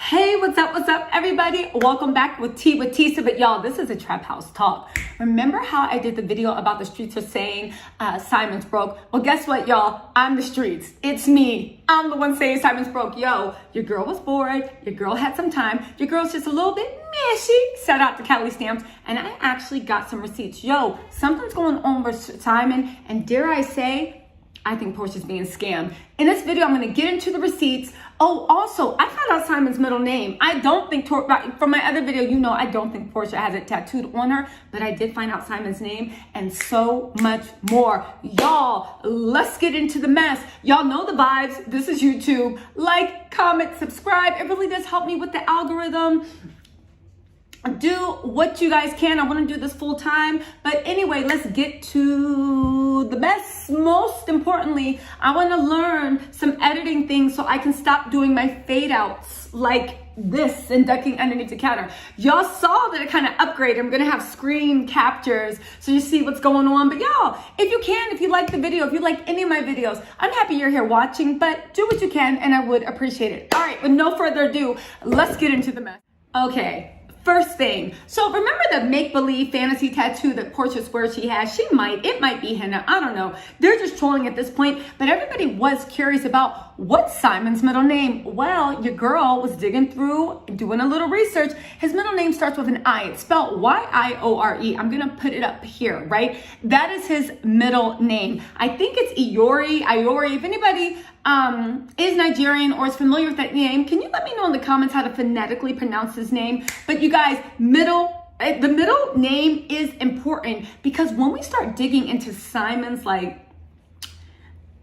Hey, what's up, everybody? Welcome back with Tea with Tisa. But y'all, this is a Trap House Talk. Remember how I did the video about the streets are saying Simon's broke? Well, guess what, y'all? I'm the streets. It's me. I'm the one saying Simon's broke. Yo, your girl was bored. Your girl had some time. Your girl's just a little bit meshy. Shout out to Cali Stamps. And I actually got some receipts. Yo, something's going on with Simon. And dare I say, I think Porsha's being scammed. In this video, I'm going to get into the receipts. Oh, also, I found out Simon's middle name. I don't think, from my other video, you know I don't think Porsha has it tattooed on her, but I did find out Simon's name and so much more. Y'all, let's get into the mess. Y'all know the vibes. This is YouTube. Like, comment, subscribe. It really does help me with the algorithm. Do what you guys can. I want to do this full time. But anyway, let's get to the best. Most importantly, I want to learn some editing things so I can stop doing my fade outs like this and ducking underneath the counter. Y'all saw that I kind of upgraded. I'm going to have screen captures so you see what's going on. But y'all, if you like the video, if you like any of my videos, I'm happy you're here watching, but do what you can and I would appreciate it. All right, with no further ado, let's get into the mess. Okay. First thing, so remember the make-believe fantasy tattoo that Porsha swears she has? It might be henna, I don't know. They're just trolling at this point, but everybody was curious about what's Simon's middle name. Well, your girl was digging through, doing a little research. His middle name starts with an I. It's spelled Y-I-O-R-E. I'm gonna put it up here, right? That is his middle name. I think it's Iori. If anybody is Nigerian or is familiar with that name, can you let me know in the comments how to phonetically pronounce his name? But you guys, the middle name is important because when we start digging into Simon's like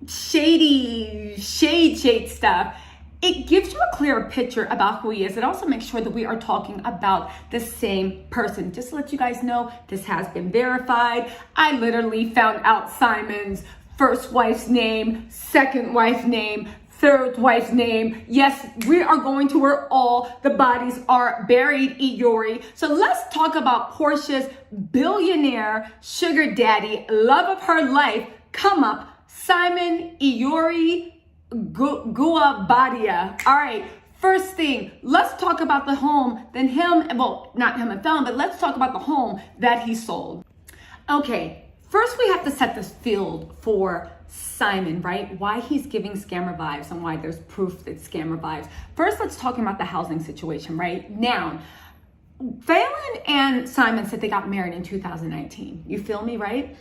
shade stuff, it gives you a clearer picture about who he is. It also makes sure that we are talking about the same person. Just to let you guys know, this has been verified. I literally found out Simon's first wife's name, second wife's name, third wife's name. Yes, we are going to where all the bodies are buried, Iori. So let's talk about Porsha's billionaire sugar daddy, love of her life, come up, Simon Iori Guabadia. All right, first thing, let's talk about the home, then not him and film, but let's talk about the home that he sold. Okay. First, we have to set this field for Simon, right? Why he's giving scammer vibes and why there's proof that scammer vibes. First, let's talk about the housing situation, right? Now, Phelan and Simon said they got married in 2019. You feel me, right?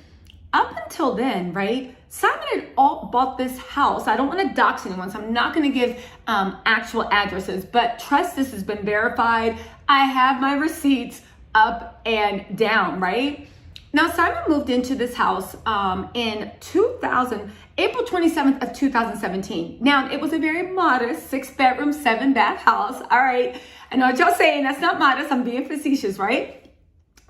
Up until then, right, Simon had all bought this house. I don't want to dox anyone, so I'm not going to give actual addresses, but trust this has been verified. I have my receipts up and down, right? Now, Simon moved into this house in April 27th of 2017. Now, it was a very modest 6-bedroom, 7-bath house. All right. I know what y'all saying. That's not modest. I'm being facetious, right?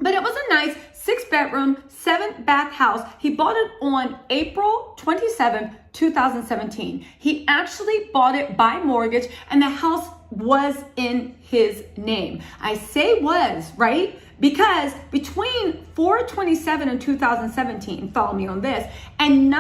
But it was a nice 6-bedroom, 7-bath house. He bought it on April 27th, 2017. He actually bought it by mortgage and the house was in his name. I say was, right? Because between 4/27 in 2017, follow me on this, and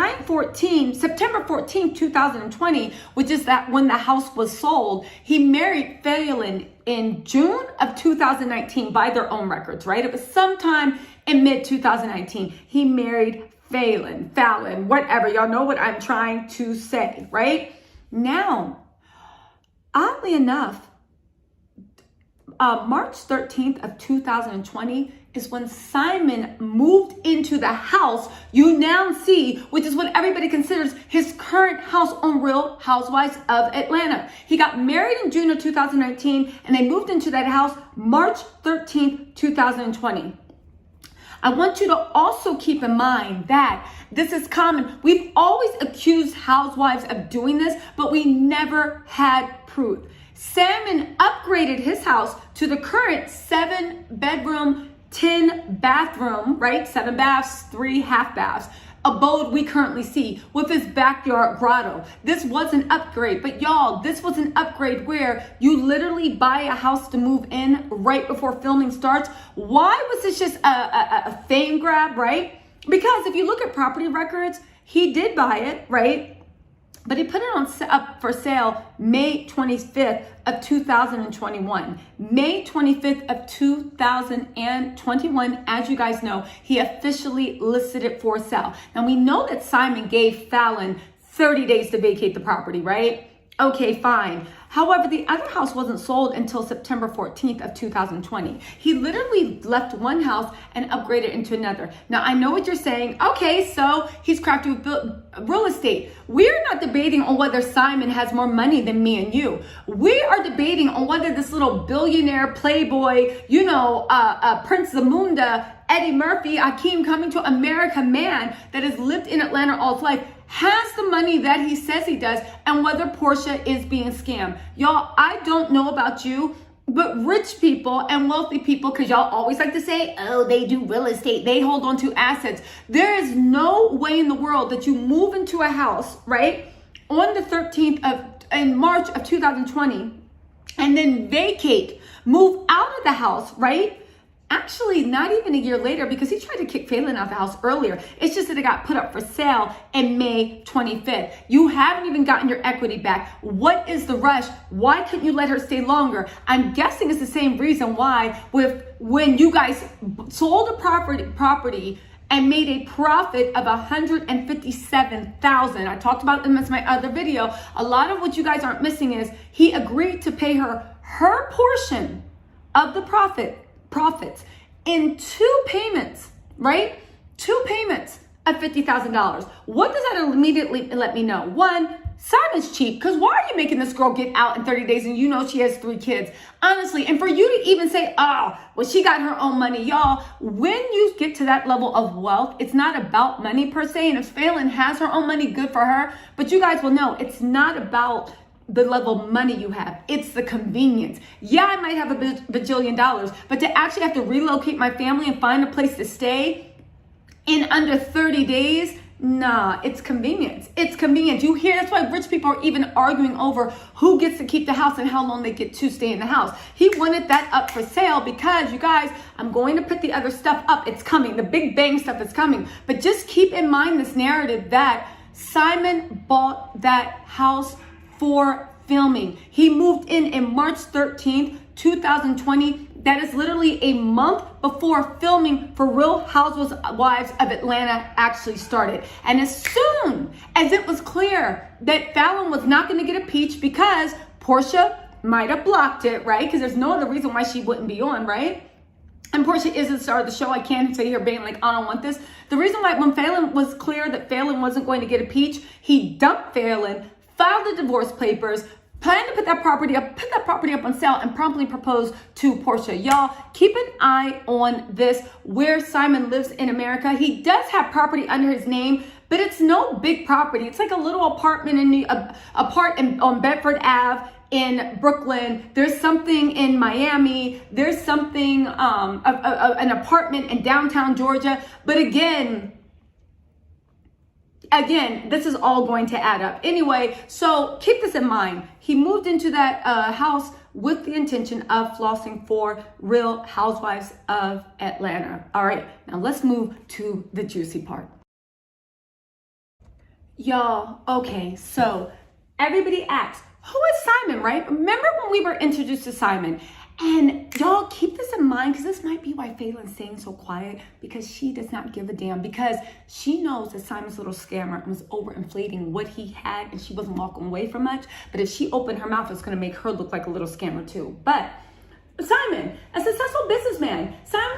September 14, 2020, which is that when the house was sold, he married Phelan in June of 2019 by their own records, right? It was sometime in mid-2019. He married Phelan, whatever. Y'all know what I'm trying to say, right? Now, oddly enough, March 13th of 2020 is when Simon moved into the house you now see, which is what everybody considers his current house on Real Housewives of Atlanta. He got married in June of 2019 and they moved into that house March 13th, 2020. I want you to also keep in mind that this is common. We've always accused housewives of doing this, but we never had proof. Simon upgraded his house to the current 7-bedroom, 10-bathroom, right? 7 baths, 3 half baths abode we currently see with his backyard grotto. This was an upgrade, but y'all, this was an upgrade where you literally buy a house to move in right before filming starts. Why was this just a fame grab, right? Because if you look at property records, he did buy it, right? But he put it up for sale May 25th of 2021. May 25th of 2021, as you guys know, he officially listed it for sale. Now we know that Simon gave Fallon 30 days to vacate the property, right? Okay, fine. However, the other house wasn't sold until September 14th of 2020. He literally left one house and upgraded into another. Now, I know what you're saying. Okay, so he's crafty with real estate. We're not debating on whether Simon has more money than me and you. We are debating on whether this little billionaire playboy, Prince Zamunda, Eddie Murphy, Akeem coming to America man that has lived in Atlanta all his life has the money that he says he does, and whether Porsha is being scammed. Y'all, I don't know about you, but rich people and wealthy people, because y'all always like to say, oh, they do real estate, they hold on to assets. There is no way in the world that you move into a house, right, on the 13th in March of 2020, and then vacate, move out of the house, right? Actually, not even a year later, because he tried to kick Phelan out of the house earlier. It's just that it got put up for sale in May 25th. You haven't even gotten your equity back. What is the rush? Why couldn't you let her stay longer? I'm guessing it's the same reason why when you guys sold a property and made a profit of $157,000. I talked about them in my other video. A lot of what you guys aren't missing is he agreed to pay her portion of the profits in 2 payments, right? 2 payments of $50,000. What does that immediately let me know? One, Simon's cheap, because why are you making this girl get out in 30 days and you know she has 3 kids? Honestly, and for you to even say, she got her own money. Y'all, when you get to that level of wealth, it's not about money per se, and if Phelan has her own money, good for her, but you guys will know it's not about the level of money you have. It's the convenience. Yeah, I might have a bajillion dollars, but to actually have to relocate my family and find a place to stay in under 30 days, nah, it's convenience. It's convenience. You hear, that's why rich people are even arguing over who gets to keep the house and how long they get to stay in the house. He wanted that up for sale because, you guys, I'm going to put the other stuff up. It's coming. The big bang stuff is coming. But just keep in mind this narrative that Simon bought that house for filming. He moved in March 13th, 2020. That is literally a month before filming for Real Housewives of Atlanta actually started. And as soon as it was clear that Fallon was not going to get a peach because Porsha might have blocked it, right? Because there's no other reason why she wouldn't be on, right? And Porsha is the star of the show. I can't say her being like, I don't want this. The reason why when Fallon was clear that Fallon wasn't going to get a peach, he dumped Fallon, filed the divorce papers, planned to put that property up on sale, and promptly proposed to Porsha. Y'all, keep an eye on this, where Simon lives in America. He does have property under his name, but it's no big property. It's like a little apartment on Bedford Ave in Brooklyn. There's something in Miami. There's something, an apartment in downtown Georgia. But again, this is all going to add up. Anyway, so keep this in mind. He moved into that house with the intention of flossing for Real Housewives of Atlanta. All right, now let's move to the juicy part. Y'all, okay, so everybody asks, who is Simon, right? Remember when we were introduced to Simon? And y'all, keep this in mind, because this might be why Phelan's staying so quiet, because she does not give a damn, because she knows that Simon's a little scammer and was overinflating what he had, and she wasn't walking away from much. But if she opened her mouth, it's going to make her look like a little scammer too. But Simon, a successful businessman, Simon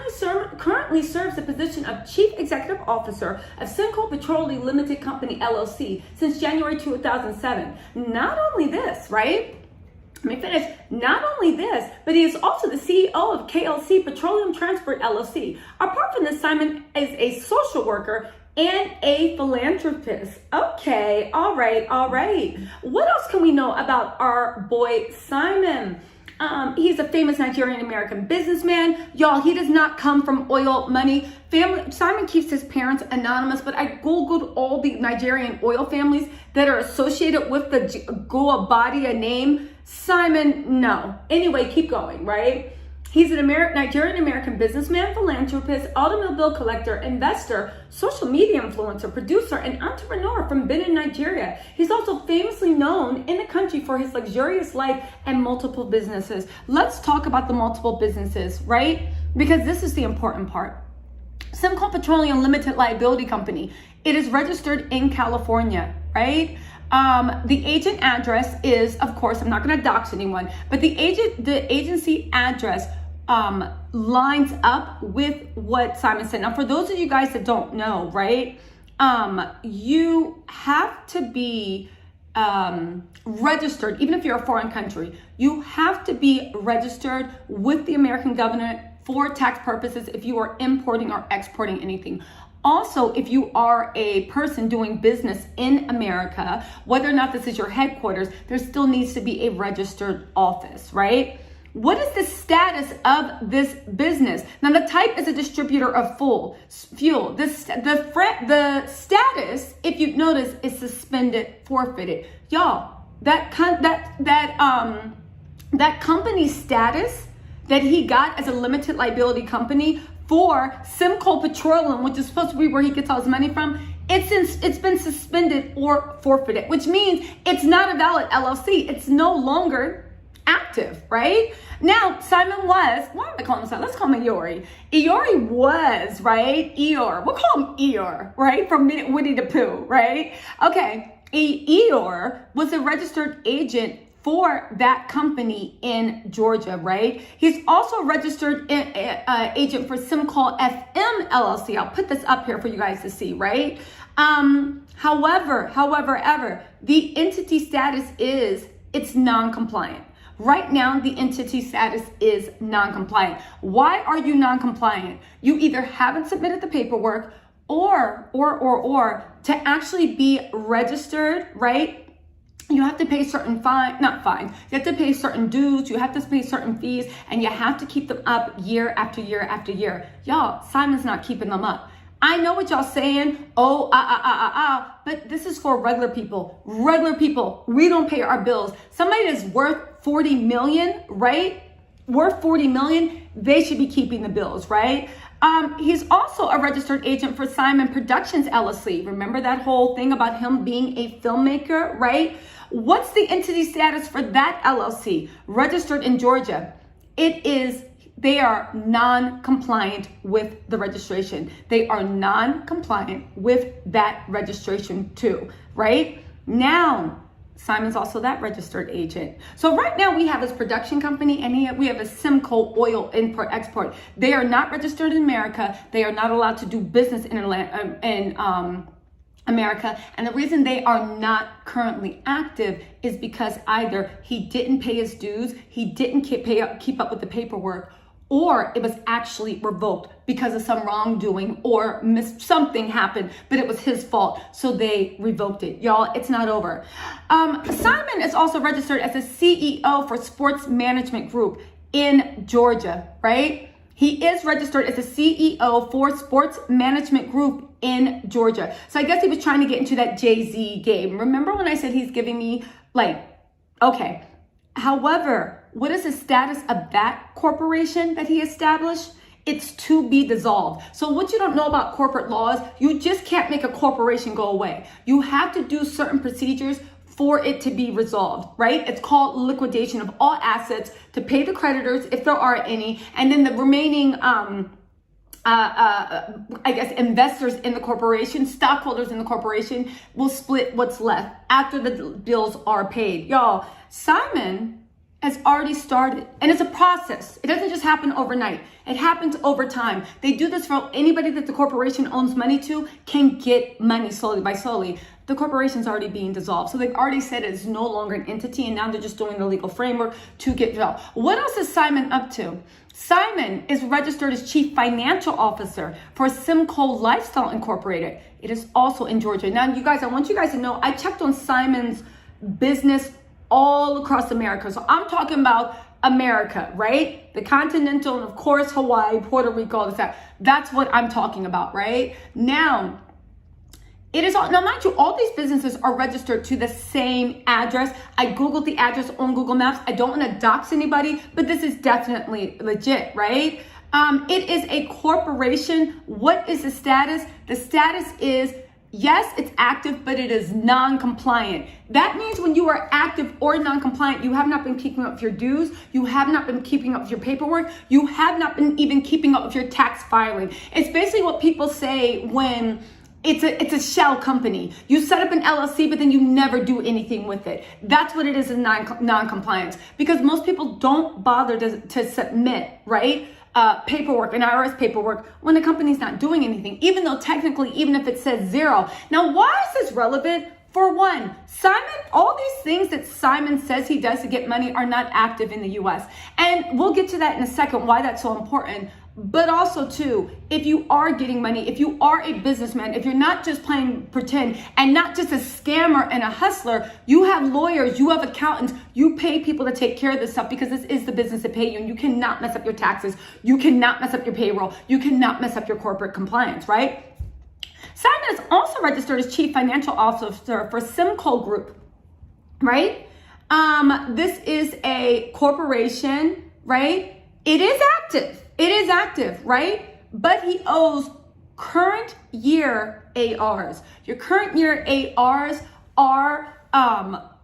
currently serves the position of Chief Executive Officer of Cinco Petroleum Limited Company, LLC, since January 2007. Not only this, right? Let me finish. Not only this, but he is also the CEO of KLC Petroleum Transport LLC. Apart from this, Simon is a social worker and a philanthropist. Okay, all right. What else can we know about our boy Simon? He's a famous Nigerian American businessman. Y'all, he does not come from oil money. Simon keeps his parents anonymous, but I Googled all the Nigerian oil families that are associated with the Goabadia name. Simon, no. Anyway, keep going, right? He's an Nigerian-American businessman, philanthropist, automobile collector, investor, social media influencer, producer, and entrepreneur from Benin, Nigeria. He's also famously known in the country for his luxurious life and multiple businesses. Let's talk about the multiple businesses, right? Because this is the important part. Simcoe Petroleum Limited Liability Company. It is registered in California, right? The agent address is, of course, I'm not going to dox anyone, but the agency address lines up with what Simon said. Now, for those of you guys that don't know, right, you have to be registered, even if you're a foreign country, you have to be registered with the American government for tax purposes if you are importing or exporting anything. Also, if you are a person doing business in America, whether or not this is your headquarters, there still needs to be a registered office, right? What is the status of this business? Now, the type is a distributor of fuel. The status, if you notice, is suspended, forfeited. Y'all, that company status that he got as a limited liability company for Simcoe Petroleum, which is supposed to be where he gets all his money from, it's been suspended or forfeited, which means it's not a valid LLC. It's no longer active, right? Now, Simon was, why am I calling him Simon? Let's call him Eeyore. Eeyore was, right? Eeyore. We'll call him Eeyore, right? From Winnie the Pooh, right? Okay. Eeyore was a registered agent for that company in Georgia, right? He's also a registered agent for Simcoe FM LLC. I'll put this up here for you guys to see, right? However, the entity status is, it's non-compliant. Right now, the entity status is non-compliant. Why are you non-compliant? You either haven't submitted the paperwork or to actually be registered, right? You have to pay certain you have to pay certain dues, you have to pay certain fees, and you have to keep them up year after year after year. Y'all, Simon's not keeping them up. I know what y'all saying, but this is for regular people. Regular people, we don't pay our bills. Somebody that's worth 40 million, right? Worth 40 million, they should be keeping the bills, right? He's also a registered agent for Simon Productions LLC. Remember that whole thing about him being a filmmaker, right? What's the entity status for that LLC? Registered in Georgia. They are non-compliant with the registration. They are non-compliant with that registration too, right? Now, Simon's also that registered agent. So right now we have his production company and we have a Simcoe oil import-export. They are not registered in America. They are not allowed to do business in America. And the reason they are not currently active is because either he didn't pay his dues, he didn't keep up with the paperwork, or it was actually revoked because of some wrongdoing or something happened, but it was his fault, so they revoked it. Y'all, it's not over. Simon is also registered as a CEO for Sports Management Group in Georgia, right? He is registered as a CEO for Sports Management Group in Georgia. So I guess he was trying to get into that Jay-Z game. Remember when I said he's giving me okay. However, what is the status of that corporation that he established? It's to be dissolved. So what you don't know about corporate laws, you just can't make a corporation go away. You have to do certain procedures for it to be resolved, right? It's called liquidation of all assets to pay the creditors, if there are any, and then the remaining, investors in the corporation, stockholders in the corporation will split what's left after the bills are paid. Y'all, Simon has already started, and it's a process. It doesn't just happen overnight. It happens over time. They do this for anybody that the corporation owns money to can get money slowly by slowly. The corporation's already being dissolved. So they've already said it's no longer an entity, and now they're just doing the legal framework to get dissolved. What else is Simon up to? Simon is registered as Chief Financial Officer for Simcoe Lifestyle Incorporated. It is also in Georgia. Now, you guys, I want you guys to know, I checked on Simon's business all across America. So I'm talking about America, right? The continental, and of course, Hawaii, Puerto Rico, all this, that. That's what I'm talking about, right? Now, It is all, now mind you, all these businesses are registered to the same address. I Googled the address on Google Maps. I don't want to dox anybody, but this is definitely legit, right? It is a corporation. What is the status? The status is, yes, it's active, but it is non-compliant. That means when you are active or non-compliant, you have not been keeping up with your dues. You have not been keeping up with your paperwork. You have not been even keeping up with your tax filing. It's basically what people say when it's a shell company. You set up an LLC, but then you never do anything with it. That's what it is in non-compliance, because most people don't bother to submit, right? Paperwork and IRS paperwork when the company's not doing anything, even though technically, even if it says 0. Now, why is this relevant? For one, all these things that Simon says he does to get money are not active in the US. And we'll get to that in a second, why that's so important. But also too, if you are getting money, if you are a businessman, if you're not just playing pretend and not just a scammer and a hustler, you have lawyers, you have accountants, you pay people to take care of this stuff, because this is the business that pay you, and you cannot mess up your taxes. You cannot mess up your payroll. You cannot mess up your corporate compliance, right? Simon is also registered as Chief Financial Officer for Simcoe Group, right? This is a corporation, right? It is active. It is active, right? But he owes current year ARs. Your current year ARs are,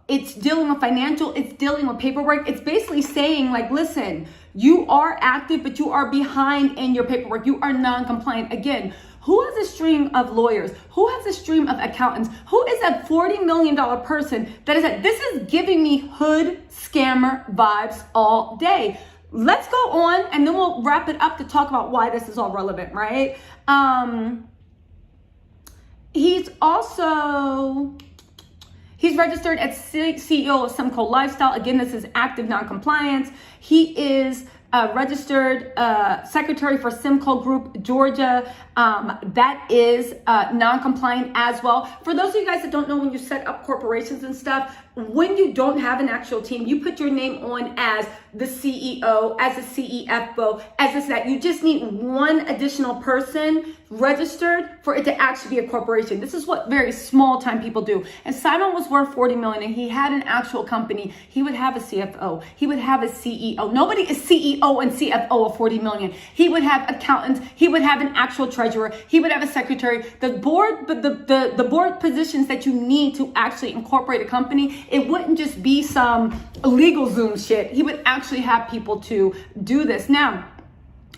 it's dealing with financial, it's dealing with paperwork. It's basically saying like, listen, you are active, but you are behind in your paperwork. You are non-compliant. Again, who has a stream of lawyers? Who has a stream of accountants? Who is a $40 million person that is that this is giving me hood scammer vibes all day? Let's go on, and then we'll wrap it up to talk about why this is all relevant, right? He's registered as CEO of Simcoe Lifestyle. Again, this is active non-compliance. He is registered secretary for Simcoe Group, Georgia. That is non-compliant as well. For those of you guys that don't know, when you set up corporations and stuff, when you don't have an actual team, you put your name on as the CEO, as a CEFO, as this, that. You just need one additional person registered for it to actually be a corporation. This is what very small time people do. And Simon was worth 40 million and he had an actual company. He would have a CFO. He would have a CEO. Nobody is CEO and CFO of 40 million. He would have accountants. He would have an actual treasurer. He would have a secretary. The board, the board positions that you need to actually incorporate a company, it wouldn't just be some legal Zoom shit. He would actually have people to do this. Now,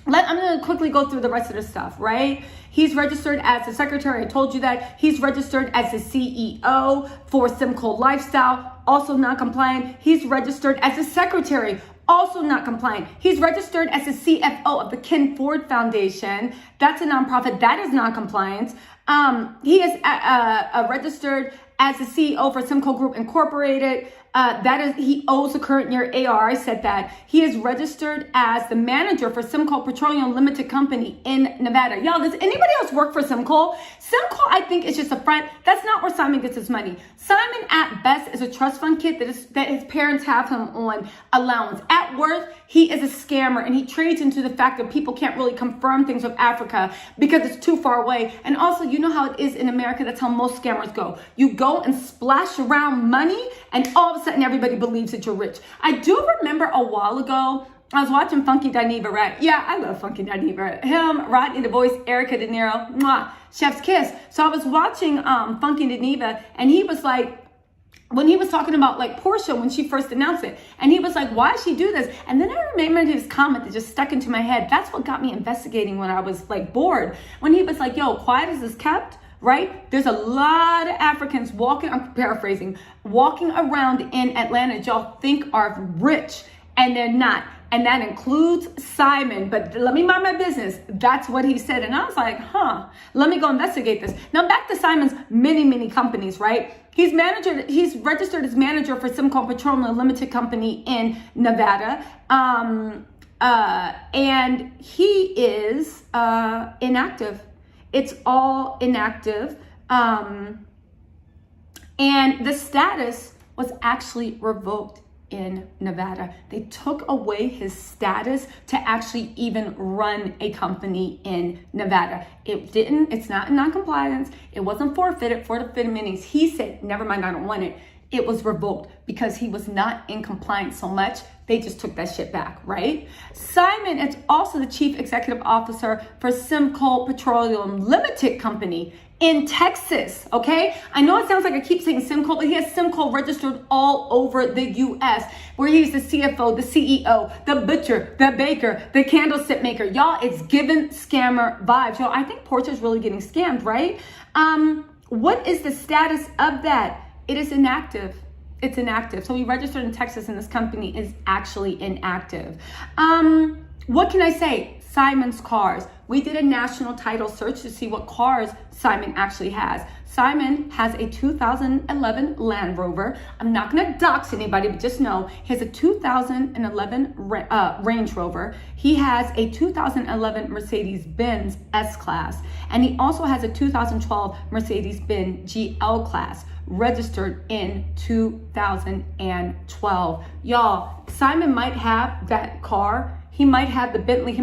I'm going to quickly go through the rest of the stuff, right? He's registered as a secretary. I told you that. He's registered as the CEO for Simcoe Lifestyle, also not compliant. He's registered as a secretary, also not compliant. He's registered as a CFO of the Ken Ford Foundation. That's a nonprofit. That is non-compliance. He is registered as the CEO for Simcoe Group Incorporated. He owes the current year AR. I said that. He is registered as the manager for Simcoe Petroleum Limited Company in Nevada. Y'all, does anybody else work for Simcoe? Simcoe, I think, is just a front. That's not where Simon gets his money. Simon, at best, is a trust fund kid that his parents have him on allowance. At worst, he is a scammer, and he trades into the fact that people can't really confirm things with Africa because it's too far away. And also, you know how it is in America. That's how most scammers go. You go and splash around money, and all of a sudden, everybody believes that you're rich. I do remember a while ago, I was watching Funky Dineva, right? Yeah, I love Funky Dineva. Him, Rodney, the voice, Erica De Niro, mwah, chef's kiss. So I was watching Funky Dineva, and he was like, when he was talking about like PORSHA when she first announced it, and he was like, why does she do this? And then I remembered his comment that just stuck into my head. That's what got me investigating when I was like bored. When he was like, yo, quiet as is kept, right? There's a lot of Africans walking, I'm paraphrasing, walking around in Atlanta that y'all think are rich, and they're not. And that includes Simon, but let me mind my business. That's what he said. And I was like, let me go investigate this. Now back to Simon's many companies, right? He's registered as manager for Simcoe Petroleum Limited Company in Nevada. And he is inactive. It's all inactive. And the status was actually revoked. in Nevada. They took away his status to actually even run a company in Nevada. It's not in non-compliance. It wasn't forfeited. Forfeited means he said, never mind, I don't want it. It was revoked because he was not in compliance so much. They just took that shit back, right? Simon is also the chief executive officer for Simcoe Petroleum Limited Company in Texas, okay? I know it sounds like I keep saying Simcoe, but he has Simcoe registered all over the US, where he's the CFO, the CEO, the butcher, the baker, the candlestick maker. Y'all, it's given scammer vibes. Y'all, I think PORSHA is really getting scammed, right? What is the status of that? It is inactive. It's inactive. So he registered in Texas and this company is actually inactive. What can I say? Simon's cars. We did a national title search to see what cars Simon actually has. Simon has a 2011 Land Rover. I'm not going to dox anybody, but just know he has a 2011 Range Rover. He has a 2011 Mercedes-Benz S-Class. And he also has a 2012 Mercedes-Benz GL Class, registered in 2012. Y'all, Simon might have that car. He might have the Bentley.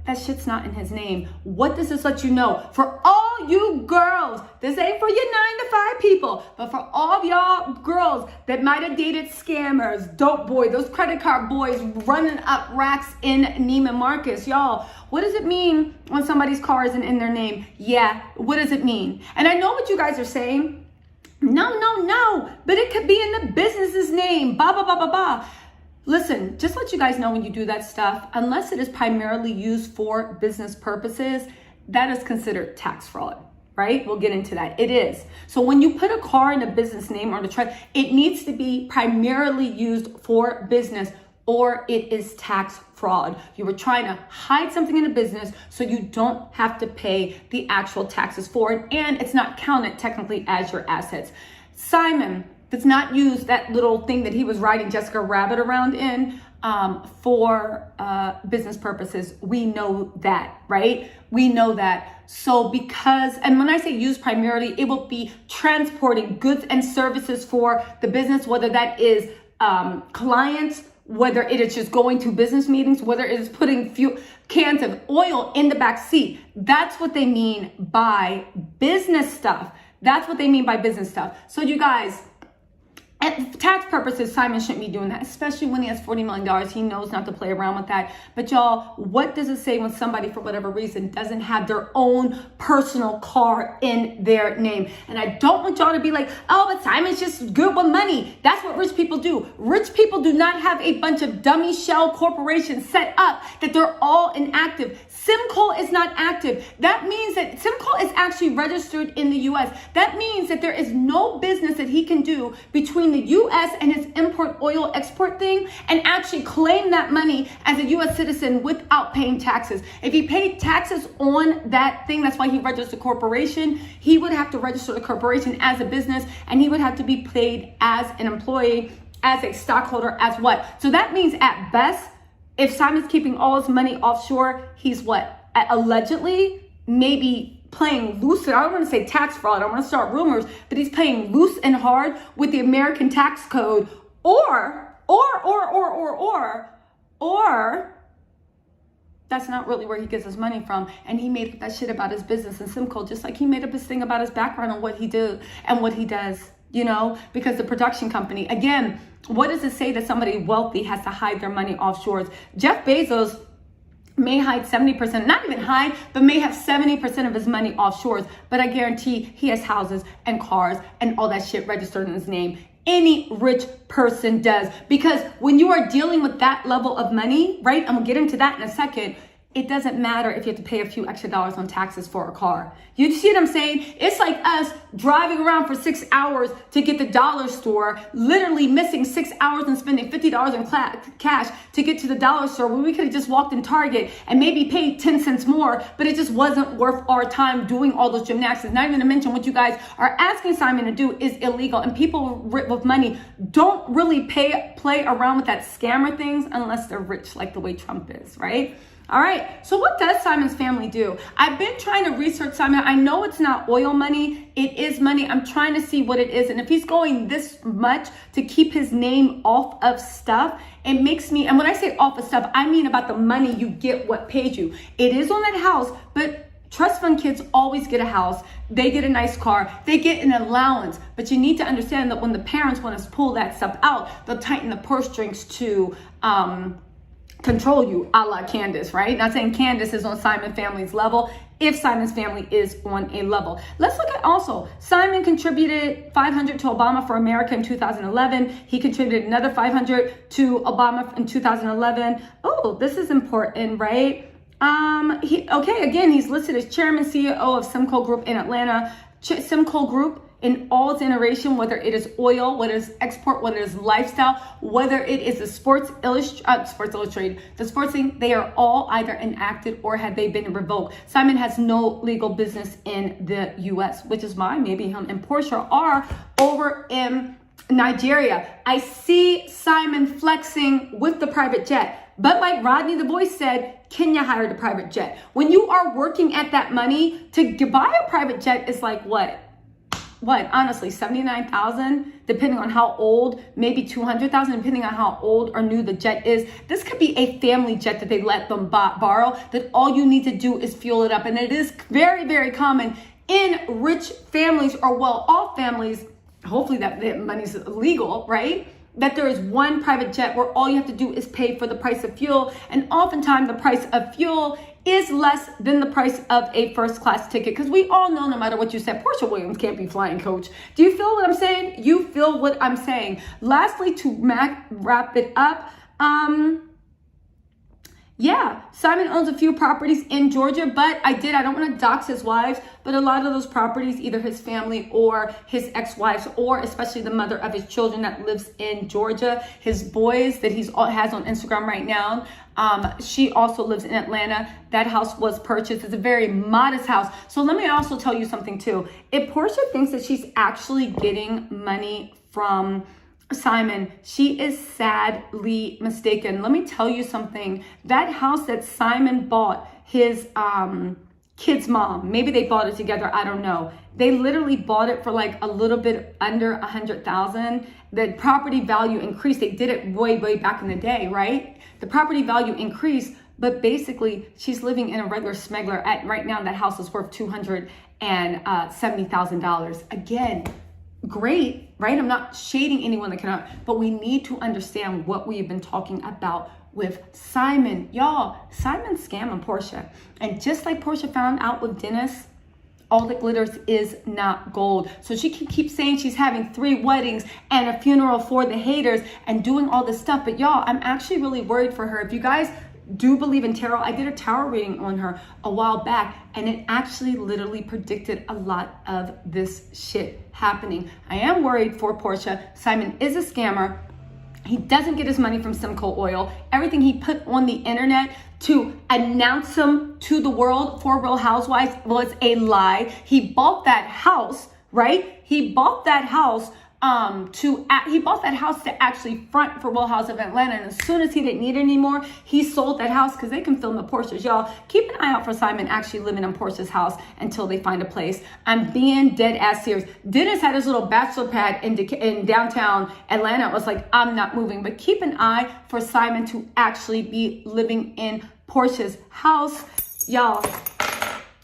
That shit's not in his name. What does this let you know? For all you girls, this ain't for your 9-to-5 people, but for all of y'all girls that might have dated scammers, dope boy, those credit card boys running up racks in Neiman Marcus. Y'all, what does it mean when somebody's car isn't in their name? Yeah, what does it mean? And I know what you guys are saying. No, but it could be in the business's name, blah, blah, blah, blah, blah. Listen, just let you guys know when you do that stuff, unless it is primarily used for business purposes, that is considered tax fraud, right? We'll get into that. It is. So when you put a car in a business name or the trust, it needs to be primarily used for business or it is tax fraud. You were trying to hide something in a business so you don't have to pay the actual taxes for it, and it's not counted technically as your assets. Simon does not use that little thing that he was riding Jessica Rabbit around in for business purposes. We know that, right? We know that. So because, and when I say use primarily, it will be transporting goods and services for the business, whether that is clients, whether it is just going to business meetings, whether it is putting cans of oil in the back seat. That's what they mean by business stuff. That's what they mean by business stuff. So you guys, at tax purposes, Simon shouldn't be doing that, especially when he has $40 million. He knows not to play around with that. But y'all, what does it say when somebody, for whatever reason, doesn't have their own personal car in their name? And I don't want y'all to be like, oh, but Simon's just good with money. That's what rich people do. Rich people do not have a bunch of dummy shell corporations set up that they're all inactive. Simcoe is not active. That means that Simcoe is actually registered in the U.S. That means that there is no business that he can do between the U.S. and his import oil export thing and actually claim that money as a U.S. citizen without paying taxes. If he paid taxes on that thing, that's why he registered a corporation, he would have to register the corporation as a business and he would have to be paid as an employee, as a stockholder, as what? So that means at best, if Simon's keeping all his money offshore, he's what? Allegedly, maybe playing loose. I don't want to say tax fraud. I don't want to start rumors, but he's playing loose and hard with the American tax code, or that's not really where he gets his money from. And he made up that shit about his business in Simcoe, just like he made up his thing about his background and what he did and what he does, you know, because the production company, again, what does it say that somebody wealthy has to hide their money offshore? Jeff Bezos may hide 70%, not even hide, but may have 70% of his money offshore. But I guarantee he has houses and cars and all that shit registered in his name. Any rich person does. Because when you are dealing with that level of money, right? I'm gonna get into that in a second. It doesn't matter if you have to pay a few extra dollars on taxes for a car. You see what I'm saying? It's like us driving around for 6 hours to get the dollar store, literally missing 6 hours and spending $50 in cash to get to the dollar store when we could have just walked in Target and maybe paid 10 cents more, but it just wasn't worth our time doing all those gymnastics. Not even to mention what you guys are asking Simon to do is illegal, and people with money don't really play around with that scammer things unless they're rich like the way Trump is, right? All right, right? So what does Simon's family do? I've been trying to research Simon. I know it's not oil money. It is money. I'm trying to see what it is. And if he's going this much to keep his name off of stuff, it makes me, and when I say off of stuff, I mean about the money you get, what paid you. It is on that house, but trust fund kids always get a house. They get a nice car. They get an allowance. But you need to understand that when the parents want to pull that stuff out, they'll tighten the purse strings to control you, a la Candace, right? Not saying Candace is on Simon family's level, if Simon's family is on a level. Let's look at also, Simon contributed $500 to Obama for America in 2011. He contributed another $500 to Obama in 2011. Oh, this is important, right? He's listed as chairman, CEO of Simcoe Group in Atlanta. Simcoe Group in all its iteration, whether it is oil, whether it's export, whether it's lifestyle, whether it is the Sports Illustrated, the sports thing, they are all either enacted or have they been revoked. Simon has no legal business in the US, which is why maybe him and PORSHA are over in Nigeria. I see Simon flexing with the private jet. But like Rodney the Voice said, Kenya hired a private jet. When you are working at that money, to buy a private jet is like what? Honestly, 79,000, depending on how old, maybe 200,000, depending on how old or new the jet is. This could be a family jet that they let them borrow, that all you need to do is fuel it up. And it is very, very common in rich families or well-off families, hopefully that money's legal, right? That there is one private jet where all you have to do is pay for the price of fuel. And oftentimes the price of fuel is less than the price of a first class ticket. Because we all know, no matter what you said, Porsha Williams can't be flying coach. Do you feel what I'm saying? You feel what I'm saying. Lastly, to wrap it up, Simon owns a few properties in Georgia, but I don't want to dox his wives, but a lot of those properties, either his family or his ex-wives, or especially the mother of his children that lives in Georgia, his boys that has on Instagram right now, she also lives in Atlanta. That house was purchased. It's a very modest house. So let me also tell you something too. If PORSHA thinks that she's actually getting money from Simon, she is sadly mistaken. Let me tell you something. That house that Simon bought his kid's mom, maybe they bought it together, I don't know. They literally bought it for like a little bit under 100,000. The property value increased. They did it way back in the day, right? The property value increased, but basically she's living in a regular smuggler. Right now that house is worth $270,000. Again, great, right? I'm not shading anyone that cannot, but we need to understand what we've been talking about with Simon. Y'all, Simon scammed PORSHA. And just like PORSHA found out with Dennis, all that glitters is not gold. So she can keep saying she's having 3 weddings and a funeral for the haters and doing all this stuff. But y'all, I'm actually really worried for her. If you guys do believe in tarot, I did a tarot reading on her a while back, and it actually literally predicted a lot of this shit happening. I am worried for PORSHA. Simon is a scammer. He doesn't get his money from Simcoe Oil. Everything he put on the internet to announce him to the world for Real Housewives was a lie. He bought that house, right? He bought that house to actually front for Real House of Atlanta. And as soon as he didn't need it anymore, he sold that house because they can film the Porschas. Y'all, keep an eye out for Simon actually living in PORSHA's house until they find a place. I'm being dead ass serious. Dennis had his little bachelor pad in downtown Atlanta. It was like, I'm not moving. But keep an eye for Simon to actually be living in PORSHA's house. Y'all,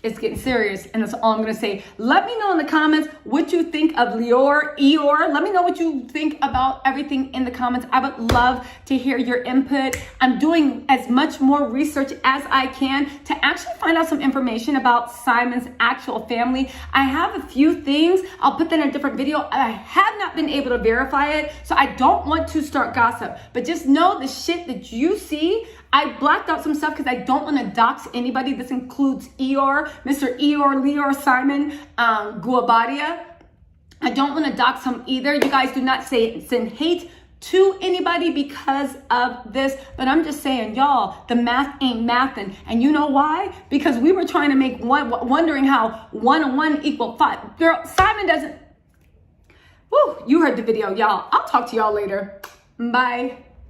it's getting serious, and that's all I'm gonna say. Let me know in the comments what you think of Eeyore. Let me know what you think about everything in the comments. I would love to hear your input. I'm doing as much more research as I can to actually find out some information about Simon's actual family. I have a few things. I'll put that in a different video. I have not been able to verify it, so I don't want to start gossip. But just know the shit that you see, I blacked out some stuff because I don't want to dox anybody. This includes Eeyore, Mr. Eeyore, Leor, Simon, Guabadia. I don't want to dox him either. You guys do not send hate to anybody because of this. But I'm just saying, y'all, the math ain't mathin'. And you know why? Because we were trying to make wondering how 1 and 1 equal 5. Girl, Simon doesn't. Woo, you heard the video, y'all. I'll talk to y'all later. Bye.